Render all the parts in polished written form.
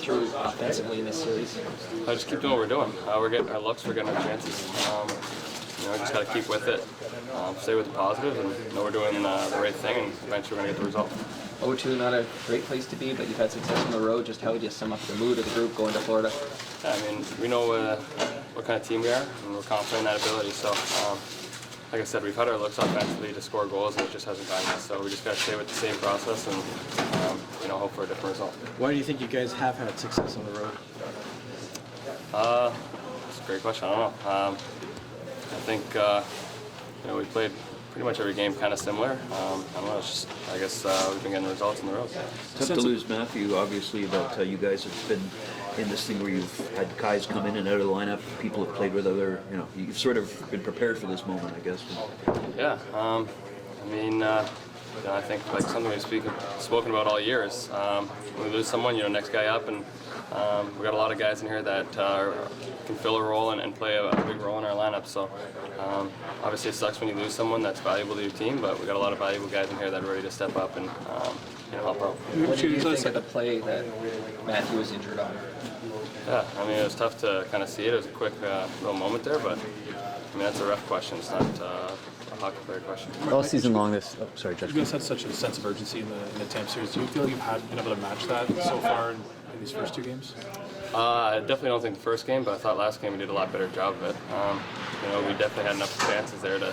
through offensively in this series? I just keep doing what we're doing. We're getting our looks, we're getting our chances. Just got to keep with it, stay with the positives, and know we're doing the right thing, and eventually we're going to get the result. 0-2, not a great place to be, but you've had success on the road. Just how would you sum up the mood of the group going to Florida? Yeah, I mean, we know what kind of team we are, and we're confident in that ability. So, like I said, we've had our looks offensively to score goals, and it just hasn't gotten us. So we just got to stay with the same process and hope for a different result. Why do you think you guys have had success on the road? That's a great question. I don't know. I think we played pretty much every game kind of similar. I don't know. It's just, I guess we've been getting results on the road. Tough to lose Matthew, obviously, but you guys have been in this thing where you've had guys come in and out of the lineup. People have played with other, you've sort of been prepared for this moment, I guess. Yeah. I think like something we've spoken about all year is when we lose someone, next guy up, and we got a lot of guys in here that can fill a role and play a big role in our lineup. So obviously it sucks when you lose someone that's valuable to your team, but we got a lot of valuable guys in here that are ready to step up and help out. What did you think of the play that Matthew was injured on? Yeah, it was tough to kind of see it. It was a quick little moment there, but that's a ref question. It's not a hockey player question. All season long, sorry, Judge. You guys had such a sense of urgency in the Tampa series. Do you feel you've been able to match that so far in these first two games? I definitely don't think the first game, but I thought last game we did a lot better job of it. We definitely had enough chances there to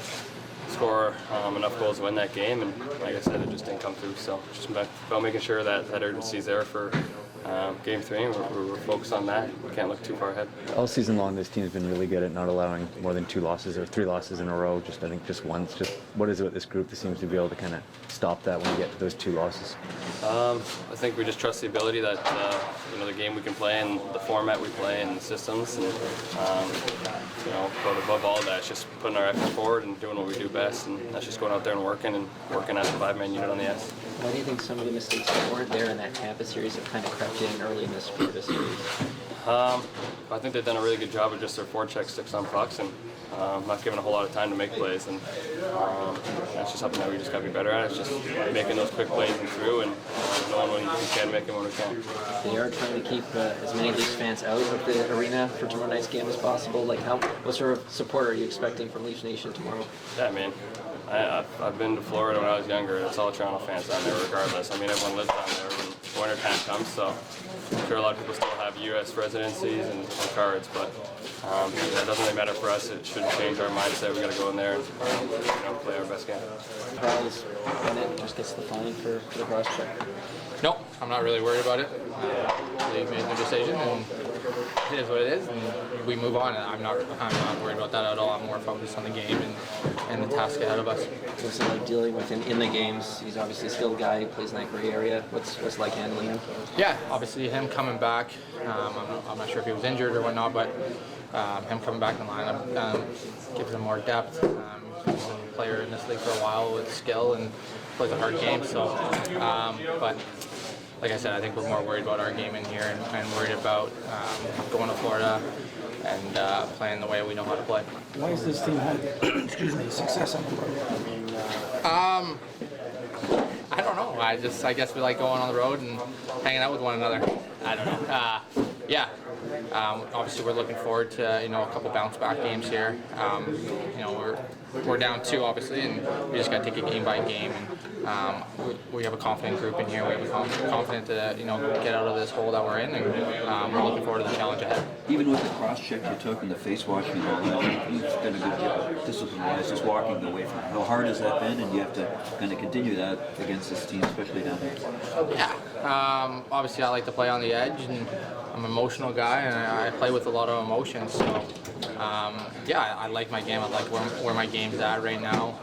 score enough goals to win that game, and like I said, it just didn't come through. So just about making sure that urgency is there for Game 3, and we're focused on that. We can't look too far ahead. All season long, this team's been really good at not allowing more than 2 losses or 3 losses in a row. I think just once. Just what is it with this group that seems to be able to kind of stop that when you get to those 2 losses? I think we just trust the ability that the game we can play and the format we play and the systems, and but above all that, it's just putting our effort forward and doing what we do best, and that's just going out there and working as a 5-man unit on the ice. Why do you think some of the mistakes that weren't there in that Tampa series have kind of crept in early in this Florida series? I think they've done a really good job of just their forecheck sticks on pucks and not giving a whole lot of time to make plays, and that's just something that we just got to be better at. It's just making those quick plays and through, and knowing when we can make them when we can. They are trying to keep as many Leafs fans out of the arena for tomorrow night's game as possible. What sort of support are you expecting from Leafs Nation tomorrow? Yeah, I've been to Florida when I was younger. It's all Toronto fans down there regardless. Everyone lives down there when winter time comes, so I'm sure a lot of people still have U.S. residencies and cards, but that doesn't really matter for us. It shouldn't change our mindset. We got to go in there and play our best game. Charles Bennett just gets the fine for the cross check. No, I'm not really worried about it. They made their decision, and it is what it is, and we move on. I'm not worried about that at all. I'm more focused on the game and the task ahead of us. What's it like dealing with him in the games? He's obviously a skilled guy. He plays in that gray area. What's it like handling him? Yeah, obviously him coming back. I'm not sure if he was injured or whatnot, but him coming back in the lineup gives him more depth. He's been a player in this league for a while with skill and plays a hard game. So, but like I said, I think we're more worried about our game in here and worried about going to Florida and playing the way we know how to play. Why has this team had success on the road? I don't know. I guess we like going on the road and hanging out with one another. I don't know. Obviously we're looking forward to a couple bounce back games here. We're down 2 obviously, and we just got to take it game by game. And we have a confident group in here. We have a confident to get out of this hole that we're in, and we're looking forward to the challenge ahead. Even with the cross check you took and the face washing and all that, you've done a good job discipline-wise, just walking away from it. How hard has that been, and you have to kind of continue that against this team, especially down here? Yeah. Obviously I like to play on the edge, and I'm an emotional guy, and I play with a lot of emotions. So, I like my game. I like where my game's at right now.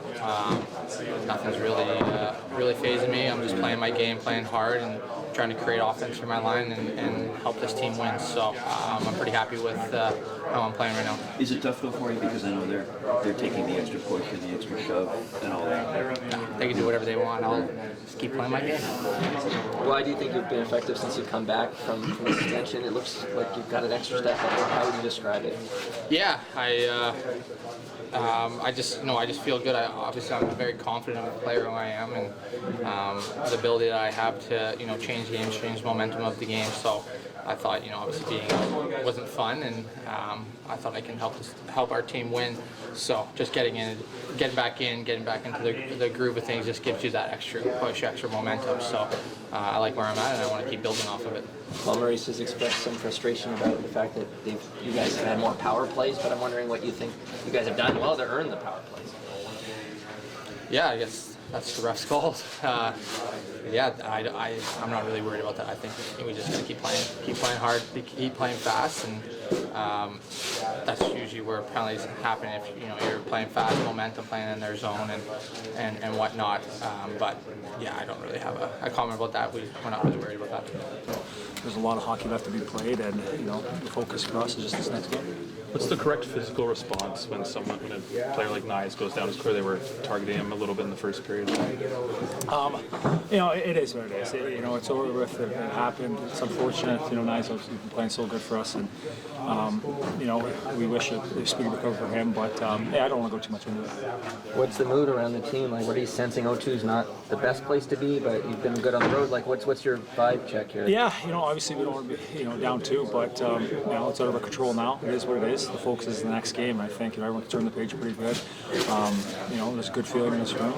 Nothing's really phasing me. I'm just playing my game, playing hard, and trying to create offense for my line and help this team win. So I'm pretty happy with how I'm playing right now. Is it tough though for you, because I know they're taking the extra push and the extra shove and all that? They can do whatever they want. I'll just keep playing my game. Why do you think you've been effective since you've come back from the suspension? It looks like you've got an extra step up. How would you describe it? Yeah, I just feel good. I'm very confident in the player who I am, and the ability that I have to change games, change the momentum of the game. So I thought, obviously being out wasn't fun, and I thought I can help our team win. So just getting back into the groove of things just gives you that extra push, extra momentum. So I like where I'm at, and I want to keep building off of it. Well, Maurice has expressed some frustration about the fact that you guys have had more power plays, but I'm wondering what you think you guys have done well to earn the power plays. Yeah, I guess that's the ref's goals. I'm not really worried about that. I think we just got to keep playing hard, keep playing fast, and that's usually where penalties happen. If you're playing fast, momentum, playing in their zone, and whatnot. But yeah, I don't really have a comment about that. We're not really worried about that. There's a lot of hockey left to be played, and the focus for us is just this next game. What's the correct physical response when a player like Nyes goes down? It's clear they were targeting him a little bit in the first period. It is what it is. It's over with. It happened. It's unfortunate. Nyes has been playing so good for us, and we wish a speedy recovery for him. But I don't want to go too much into it. What's the mood around the team? Like, what are you sensing? O2 is not the best place to be, but you've been good on the road. Like, what's your vibe check here? Yeah, obviously we don't want to be down 2, but it's out of our control now. It is what it is. The focus is the next game. I think everyone can turn the page pretty good. There's a good feeling in this room.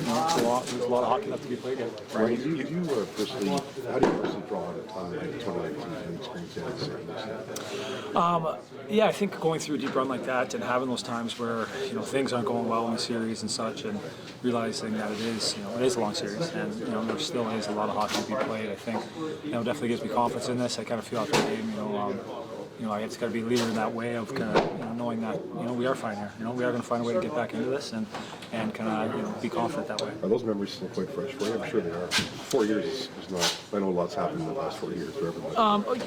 There's a lot of hockey left to be played yet. Ryan, how do you personally draw on the 2019 experience in this series? Yeah, I think going through a deep run like that and having those times where things aren't going well in the series and such, and realizing that it is a long series, and there still is a lot of hockey to be played. I think definitely gives me confidence in this. I kind of feel after the game, I just got to be a leader in that way of kind of knowing that we are fine here. We are going to find a way to get back into this and kind of be confident that way. Are those memories still quite fresh for you? I'm sure they are. 4 years is not. I know a lot's happened in the last 4 years for everybody.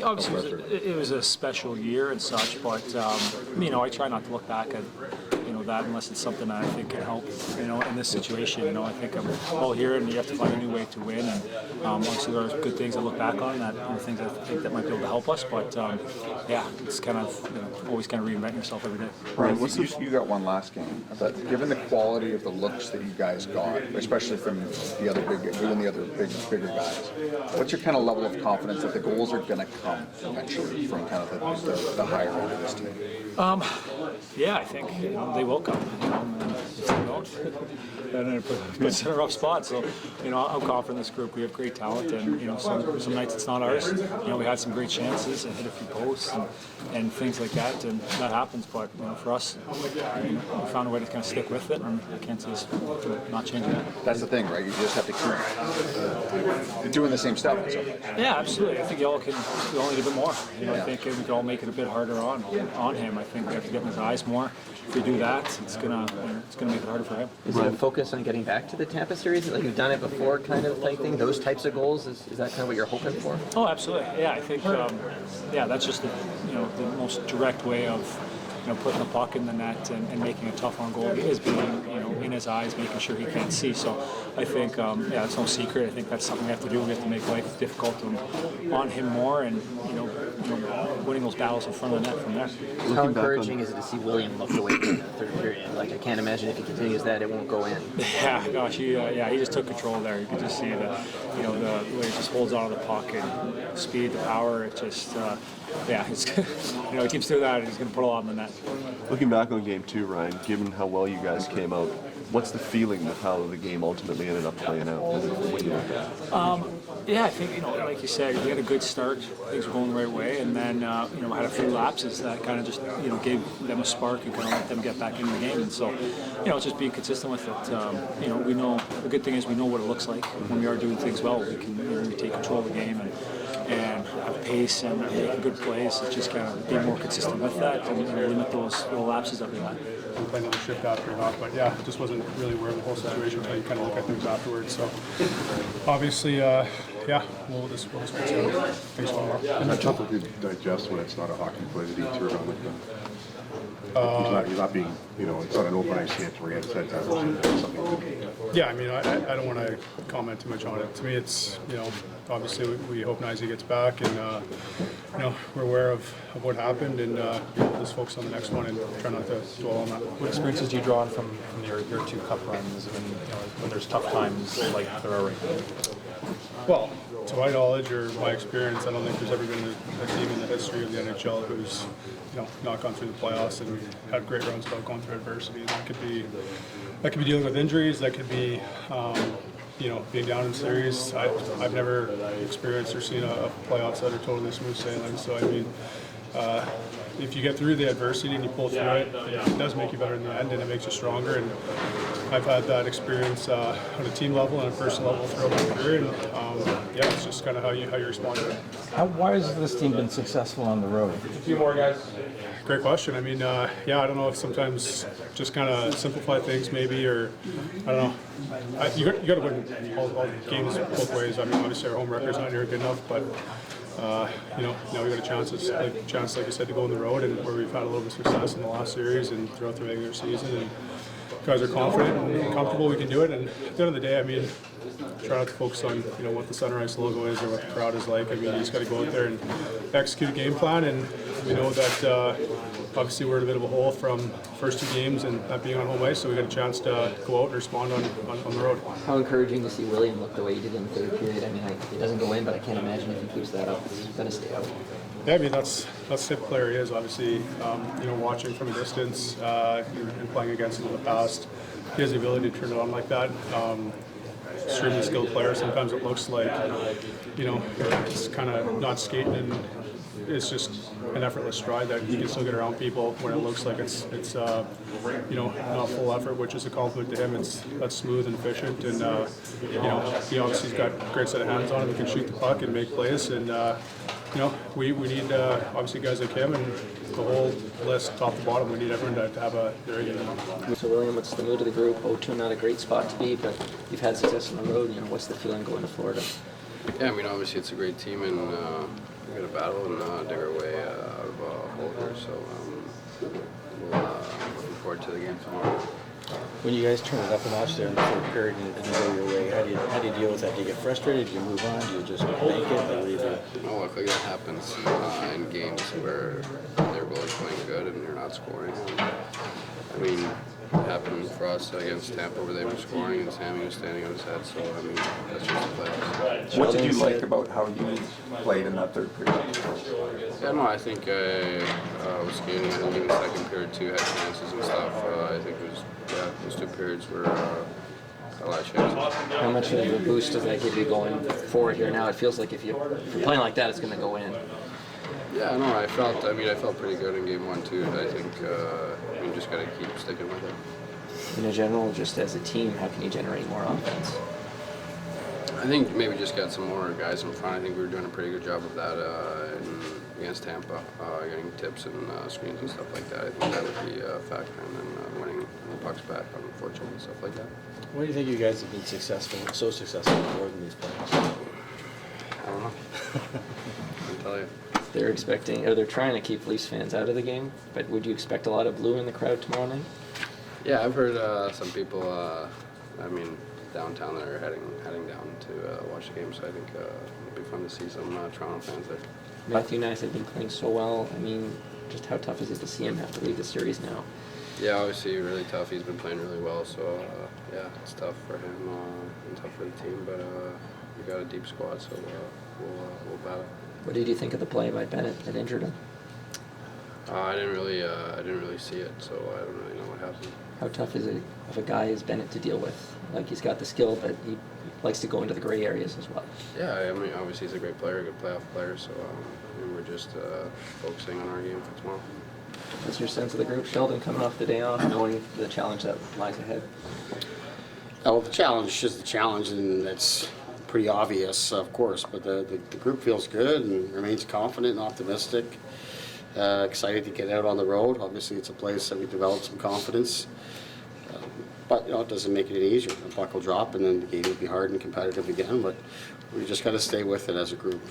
Obviously, it was a special year and such, but I try not to look back at that unless it's something that I think can help. In this situation, I think I'm all here, and you have to find a new way to win. And obviously, there are good things to look back on, that things I think that might be able to help us. But it's kind of always kind of reinventing yourself every day. Ryan, you got one last game, but given the quality of the looks that you guys got, especially from the other bigger guys, what's your kind of level of confidence that the goals are going to come eventually from kind of the higher end of this team? I think they will come. And if they don't, then it puts us in a rough spot. So, I'm confident in this group. We have great talent, and some nights it's not ours. We had some great chances and hit a few posts and things like that, and that happens. But for us, we found a way to kind of stick with it, and I can't see us not changing that. That's the thing, right? You just have to keep doing the same stuff. Yeah, absolutely. I think we all need a bit more. I think we can all make it a bit harder on him. I think we have to get in his eyes more. If we do that, it's gonna make it harder for him. Is it a focus on getting back to the Tampa series? Like you've done it before, kind of thing? Those types of goals? Is that kind of what you're hoping for? Oh, absolutely. Yeah, I think that's just the most direct way of putting the puck in the net and making a tough on goal is being in his eyes, making sure he can't see. So I think that's no secret. I think that's something we have to do. We have to make life difficult on him more, and winning those battles in front of the net from there. How encouraging is it to see William look away in the third period? Like I can't imagine if he continues that it won't go in. Yeah, gosh, he just took control there. You could just see the way he just holds on to the puck and speed, the power. It just he keeps doing that, and he's going to put a lot in the net. Looking back on Game 2, Ryan, given how well you guys came out, what's the feeling of how the game ultimately ended up playing out? I think like you said, we had a good start. Things were going the right way, and then had a few lapses that kind of just gave them a spark and kind of let them get back into the game. And so it's just being consistent with it. We know the good thing is we know what it looks like when we are doing things well. We can we take control of the game and have pace and make good plays. It's just kind of being more consistent with that and limit those little lapses that we had. Playing on the shift after and off, but it just wasn't really aware of the whole situation until you kind of look at things afterwards. So obviously, we'll just face one more. Is that tough to digest when it's not a hockey play that he turned on with them? He's not being, it's not an open ice hit where he has head something. Yeah, I mean, I don't want to comment too much on it. To me, it's, obviously we hope Nyes gets back, and we're aware of what happened, and just focus on the next one and try not to dwell on that. What experiences do you draw on from your 2 cup runs when there's tough times like there are right now? Well, to my knowledge or my experience, I don't think there's ever been a team in the history of the NHL who's, not gone through the playoffs and had great runs without going through adversity. And that could be dealing with injuries. That could be, being down in series. I've never experienced or seen a playoffs that are totally smooth sailing. So I mean, if you get through the adversity and you pull through it, it does make you better in the end, and it makes you stronger. And I've had that experience on a team level and a personal level throughout my career. And it's just kind of how you respond to it. Why has this team been successful on the road? A few more guys. Great question. I mean, I don't know if sometimes just kind of simplify things maybe, or I don't know. You got to win all games both ways. I mean, obviously our home record's not near good enough, but now we got a chance, like you said, to go on the road, and where we've had a little bit of success in the last series and throughout the regular season. And guys are confident and comfortable we can do it. And at the end of the day, I mean, try not to focus on what the Center Ice logo is or what the crowd is like. I mean, you just got to go out there and execute a game plan. And we know that obviously we're in a bit of a hole from first 2 games and that being on home ice, so we got a chance to go out and respond on the road. How encouraging to see William look the way he did in the third period. I mean, it doesn't go in, but I can't imagine if he keeps that up, he's going to stay out. Yeah, I mean, that's the type of player he is. Obviously, watching from a distance and playing against him in the past, he has the ability to turn it on like that. Extremely skilled player. Sometimes it looks like, it's kind of not skating, and it's just an effortless stride that you can still get around people when it looks like it's not full effort, which is a compliment to him. That's smooth and efficient, and he obviously has got a great set of hands on him. He can shoot the puck and make plays, and we need obviously guys like him and the whole list, top to bottom. We need everyone to have a very good game. So William, what's the mood of the group? 0-2, not a great spot to be, but you've had success on the road. What's the feeling going to Florida? Yeah, I mean, obviously it's a great team, and we're going to battle and dig our way out of a hole here. So we'll looking forward to the game tomorrow. When you guys turn it up a notch there in the third period and it didn't go your way, how do you deal with that? Do you get frustrated? Do you move on? Do you just make it? What do you do? Oh, look, like that happens in games where they're both playing good and you're not scoring. I mean, it happened for us against Tampa where they were scoring and Sammy was standing on his head. So, I mean, that's just the playoffs. What did you like about how you played in that third period? Yeah, no, I think I was skating. I think in the second period too, had chances and stuff. I think those 2 periods were a lot of chances. How much of a boost does that give you going forward here now? It feels like if you're playing like that, it's going to go in. Yeah, no, I felt pretty good in game 1 too. I think we just got to keep sticking with it. In general, just as a team, how can you generate more offense? I think maybe just got some more guys in front. I think we were doing a pretty good job of that against Tampa, getting tips and screens and stuff like that. I think that would be a factor, and then winning the pucks back, unfortunately, and stuff like that. Why do you think you guys have been so successful more than these playoffs? I don't know. I can tell you. They're trying to keep Leafs fans out of the game, but would you expect a lot of blue in the crowd tomorrow night? Yeah, I've heard some people, downtown that are heading down to watch the game, so I think it'll be fun to see some Toronto fans there. Matthew Knies have been playing so well. I mean, just how tough is it to see him have to leave the series now? Yeah, obviously really tough. He's been playing really well, so it's tough for him and tough for the team. But we got a deep squad, so we'll battle. What did you think of the play by Bennett that injured him? I didn't really see it, so I don't really know what happened. How tough is it of a guy as Bennett to deal with? Like, he's got the skill, but he likes to go into the gray areas as well. Yeah, I mean, obviously he's a great player, a good playoff player, so we're just focusing on our game for tomorrow. What's your sense of the group, Sheldon, coming off the day off, knowing the challenge that lies ahead? Well, the challenge is the challenge, and that's pretty obvious, of course, but the group feels good and remains confident and optimistic. Excited to get out on the road. Obviously, it's a place that we developed some confidence. But it doesn't make it any easier. The puck will drop, and then the game will be hard and competitive again. But we just got to stay with it as a group.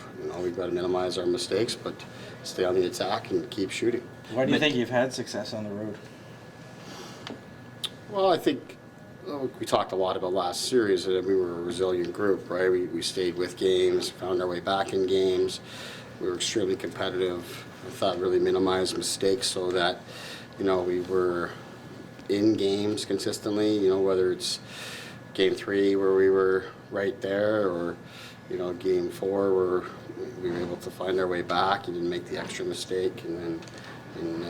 We've got to minimize our mistakes, but stay on the attack and keep shooting. Why do you think you've had success on the road? Well, I think we talked a lot about last series that we were a resilient group, right? We stayed with games, found our way back in games. We were extremely competitive. I thought really minimized mistakes so that, we were in games consistently, whether it's game 3 where we were right there or Game 4 where we were able to find our way back. You didn't make the extra mistake, and then in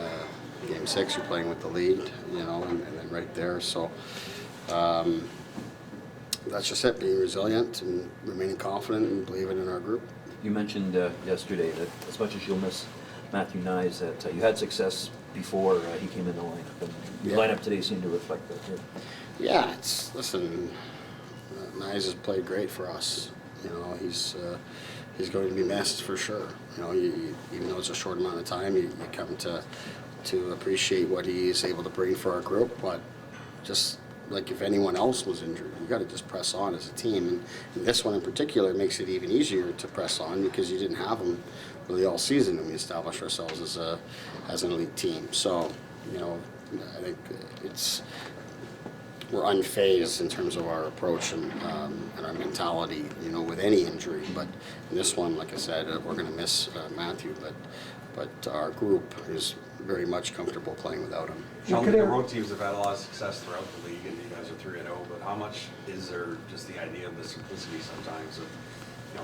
Game 6 you're playing with the lead, and then right there. So that's just it, being resilient and remaining confident and believing in our group. You mentioned yesterday that as much as you'll miss Matthew Nyes, that you had success before he came in the lineup, and the lineup today seemed to reflect that too. Yeah, listen, Nyes has played great for us. He's going to be missed for sure. Even though it's a short amount of time, you come to appreciate what he's able to bring for our group. But just like if anyone else was injured, you got to just press on as a team. And this one in particular makes it even easier to press on because you didn't have him really all season, and we established ourselves as an elite team. So, I think we're unfazed in terms of our approach and our mentality, with any injury. But in this one, like I said, we're going to miss Matthew, but our group is very much comfortable playing without him. Sheldon, the road teams have had a lot of success throughout the league, and you guys are 3-0. But how much is there just the idea of the simplicity sometimes of,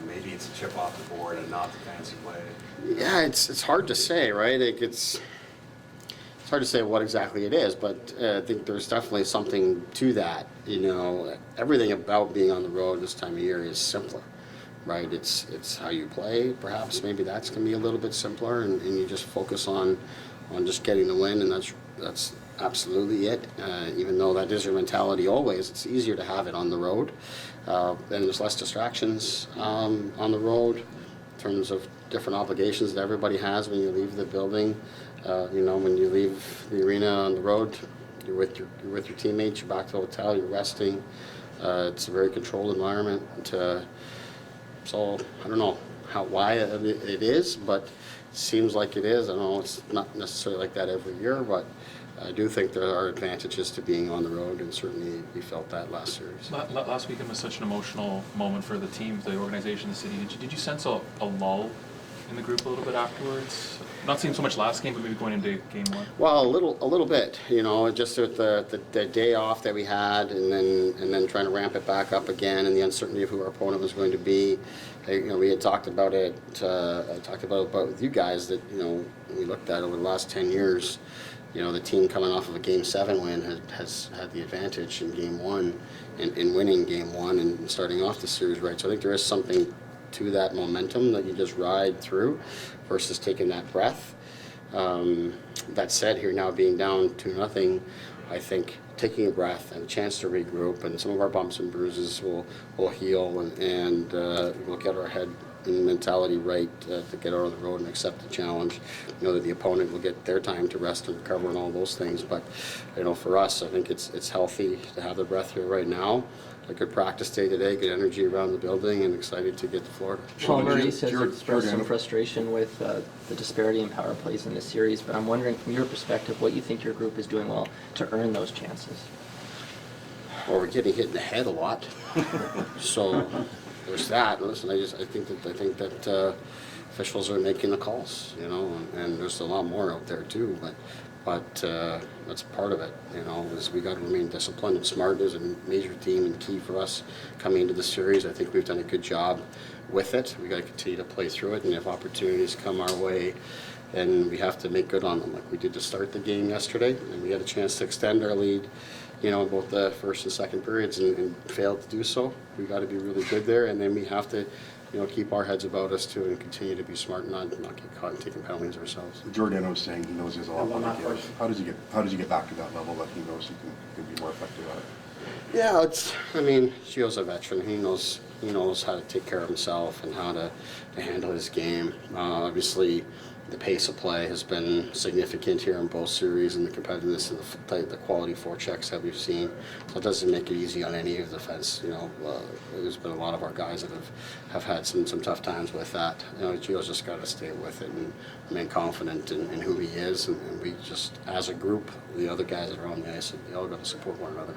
maybe it's a chip off the board and not the fancy play? Yeah, it's hard to say, right? It's hard to say what exactly it is, but I think there's definitely something to that. Everything about being on the road this time of year is simpler, right? It's how you play. Perhaps maybe that's going to be a little bit simpler, and you just focus on just getting the win, and that's absolutely it. Even though that is your mentality always, it's easier to have it on the road. And there's less distractions on the road in terms of different obligations that everybody has when you leave the building. When you leave the arena on the road, you're with your teammates, you're back to the hotel, you're resting. It's a very controlled environment. So I don't know why it is, but it seems like it is. I know it's not necessarily like that every year, but I do think there are advantages to being on the road, and certainly we felt that last series. Last weekend was such an emotional moment for the team, the organization, the city. Did you sense a lull in the group a little bit afterwards? Not seeing so much last game, but maybe going into Game 1. Well, a little bit. Just with the day off that we had, and then trying to ramp it back up again, and the uncertainty of who our opponent was going to be. We had talked about it. I talked about it with you guys that we looked at over the last 10 years. The team coming off of a Game 7 win has had the advantage in Game 1 in winning Game 1 and starting off the series right. So I think there is something to that momentum that you just ride through versus taking that breath. That said, here now being down 2-0, I think taking a breath and a chance to regroup, and some of our bumps and bruises will heal, and we'll get our head and mentality right to get out on the road and accept the challenge. That the opponent will get their time to rest and recover and all those things. But for us, I think it's healthy to have the breath here right now. A good practice day today, good energy around the building, and excited to get to Florida. Paul Maurice has expressed some frustration with the disparity in power plays in this series, but I'm wondering from your perspective what you think your group is doing well to earn those chances. Well, we're getting hit in the head a lot, so there's that. Listen, I think that officials are making the calls, and there's a lot more out there too, but that's part of it, is we got to remain disciplined and smart. There's a major theme and key for us coming into the series. I think we've done a good job with it. We got to continue to play through it, and if opportunities come our way, then we have to make good on them, like we did to start the game yesterday, and we had a chance to extend our lead, both the first and second periods, and failed to do so. We got to be really good there, and then we have to keep our heads about us too, and continue to be smart and not get caught in taking penalties ourselves. Giordano was saying he knows he has a lot more to give. How does he get back to that level that he knows he can be more effective at it? Yeah, Gio's a veteran. He knows how to take care of himself and how to handle his game. Obviously, the pace of play has been significant here in both series, and the competitiveness and the quality forechecks that we've seen. So it doesn't make it easy on any of the defense. There's been a lot of our guys that have had some tough times with that. Gio's just got to stay with it and remain confident in who he is, and we just, as a group, the other guys that are on the ice, they all got to support one another.